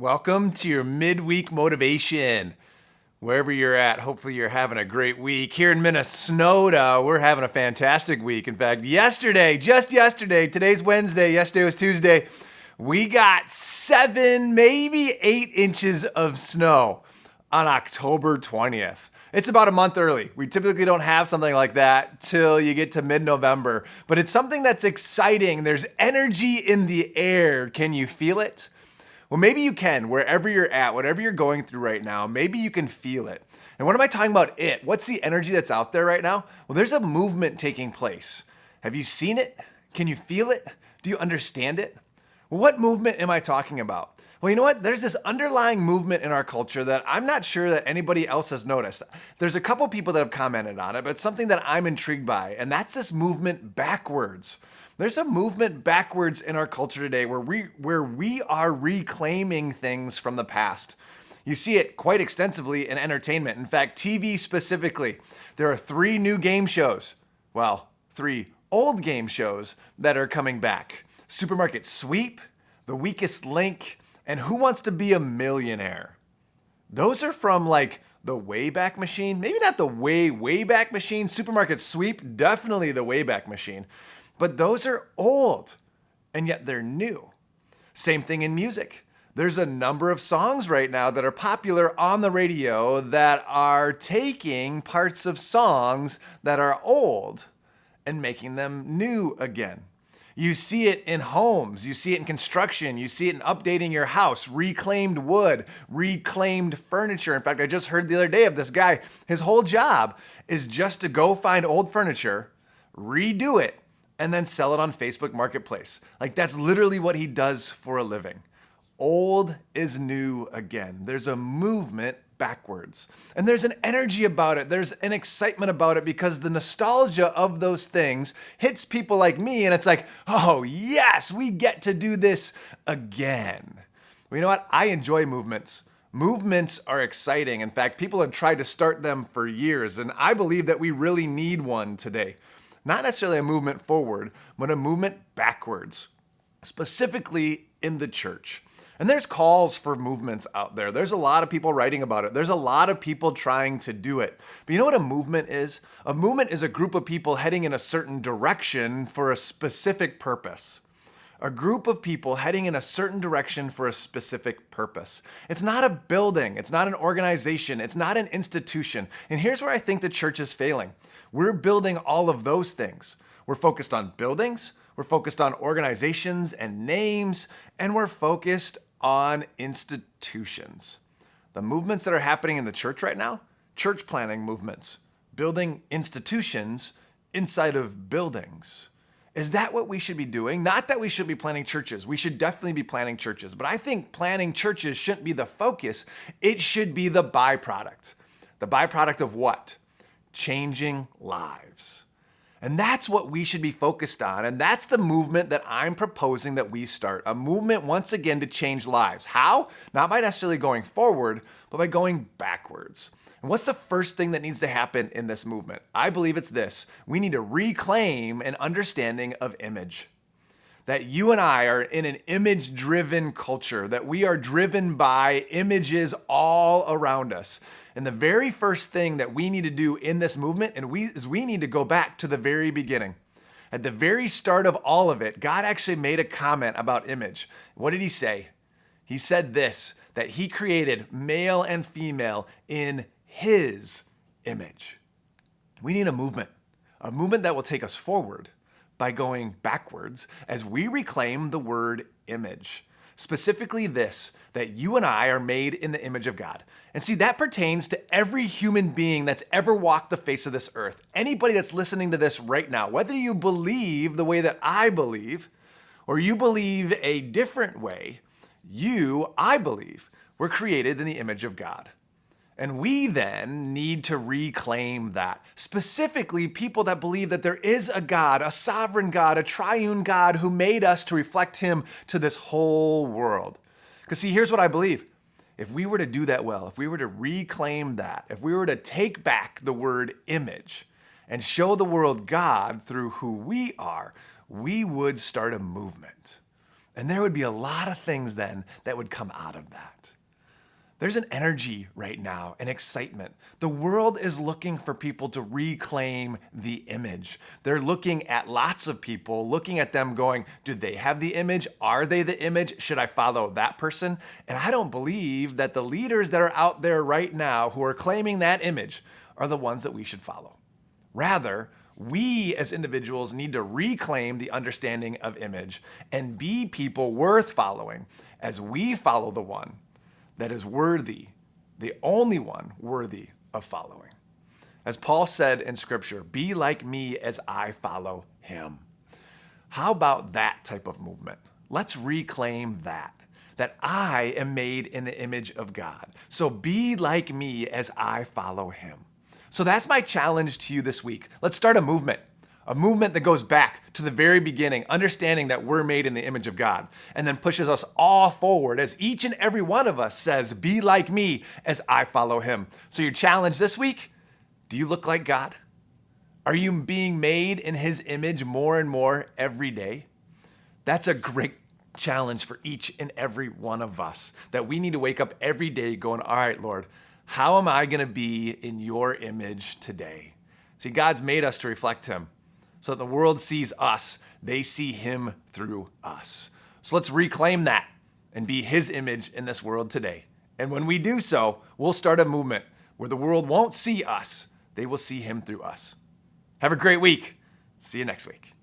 Welcome to your midweek motivation. Wherever you're at, hopefully you're having a great week. Here in Minnesota, we're having a fantastic week. In fact, just yesterday, today's Wednesday, yesterday was Tuesday, we got 7, maybe 8 inches of snow on October 20th. It's about a month early. We typically don't have something like that till you get to mid-November, but it's something that's exciting. There's energy in the air. Can you feel it? Well, maybe you can, wherever you're at, whatever you're going through right now, maybe you can feel it. And what am I talking about it? What's the energy that's out there right now? Well, there's a movement taking place. Have you seen it? Can you feel it? Do you understand it? Well, what movement am I talking about? Well, you know what? There's this underlying movement in our culture that I'm not sure that anybody else has noticed. There's a couple people that have commented on it, but it's something that I'm intrigued by, and that's this movement backwards. There's a movement backwards in our culture today where we are reclaiming things from the past. You see it quite extensively in entertainment. In fact, TV specifically. There are 3 new game shows. Well, 3 old game shows that are coming back. Supermarket Sweep, The Weakest Link, and Who Wants to Be a Millionaire? Those are from like the Wayback Machine. Maybe not the way back machine. Supermarket Sweep, definitely the Wayback Machine. But those are old, and yet they're new. Same thing in music. There's a number of songs right now that are popular on the radio that are taking parts of songs that are old and making them new again. You see it in homes, you see it in construction, you see it in updating your house, reclaimed wood, reclaimed furniture. In fact, I just heard the other day of this guy, his whole job is just to go find old furniture, redo it, and then sell it on Facebook Marketplace. Like that's literally what he does for a living. Old is new again. There's a movement backwards. And there's an energy about it. There's an excitement about it because the nostalgia of those things hits people like me and it's like, oh yes, we get to do this again. Well, you know what? I enjoy movements. Movements are exciting. In fact, people have tried to start them for years, and I believe that we really need one today. Not necessarily a movement forward, but a movement backwards, specifically in the church. And there's calls for movements out there. There's a lot of people writing about it. There's a lot of people trying to do it. But you know what a movement is? A movement is a group of people heading in a certain direction for a specific purpose. A group of people heading in a certain direction for a specific purpose. It's not a building. It's not an organization. It's not an institution. And here's where I think the church is failing. We're building all of those things. We're focused on buildings. We're focused on organizations and names. And we're focused on institutions. The movements that are happening in the church right now, church planning movements, building institutions inside of buildings. Is that what we should be doing? Not that we should be planning churches. We should definitely be planning churches. But I think planning churches shouldn't be the focus. It should be the byproduct. The byproduct of what? Changing lives. And that's what we should be focused on. And that's the movement that I'm proposing that we start. A movement, once again, to change lives. How? Not by necessarily going forward, but by going backwards. And what's the first thing that needs to happen in this movement? I believe it's this. We need to reclaim an understanding of image. That you and I are in an image-driven culture, that we are driven by images all around us. And the very first thing that we need to do in this movement is we need to go back to the very beginning. At the very start of all of it, God actually made a comment about image. What did he say? He said this, that he created male and female in his image. We need a movement that will take us forward by going backwards as we reclaim the word image. Specifically this, that you and I are made in the image of God. And see, that pertains to every human being that's ever walked the face of this earth. Anybody that's listening to this right now, whether you believe the way that I believe, or you believe a different way, I believe, were created in the image of God. And we then need to reclaim that. Specifically, people that believe that there is a God, a sovereign God, a triune God who made us to reflect him to this whole world. Because see, here's what I believe. If we were to do that well, if we were to reclaim that, if we were to take back the word image and show the world God through who we are, we would start a movement. And there would be a lot of things then that would come out of that. There's an energy right now, an excitement. The world is looking for people to reclaim the image. They're looking at lots of people, looking at them going, do they have the image? Are they the image? Should I follow that person? And I don't believe that the leaders that are out there right now who are claiming that image are the ones that we should follow. Rather, we as individuals need to reclaim the understanding of image and be people worth following as we follow the one that is worthy, the only one worthy of following. As Paul said in Scripture, be like me as I follow him. How about that type of movement? Let's reclaim that I am made in the image of God. So be like me as I follow him. So that's my challenge to you this week. Let's start a movement that goes back to the very beginning, understanding that we're made in the image of God, and then pushes us all forward as each and every one of us says, be like me as I follow him. So your challenge this week, do you look like God? Are you being made in his image more and more every day? That's a great challenge for each and every one of us, that we need to wake up every day going, all right, Lord, how am I going to be in your image today? See, God's made us to reflect him. So that the world sees us, they see him through us. So let's reclaim that and be his image in this world today. And when we do so, we'll start a movement where the world won't see us. They will see him through us. Have a great week. See you next week.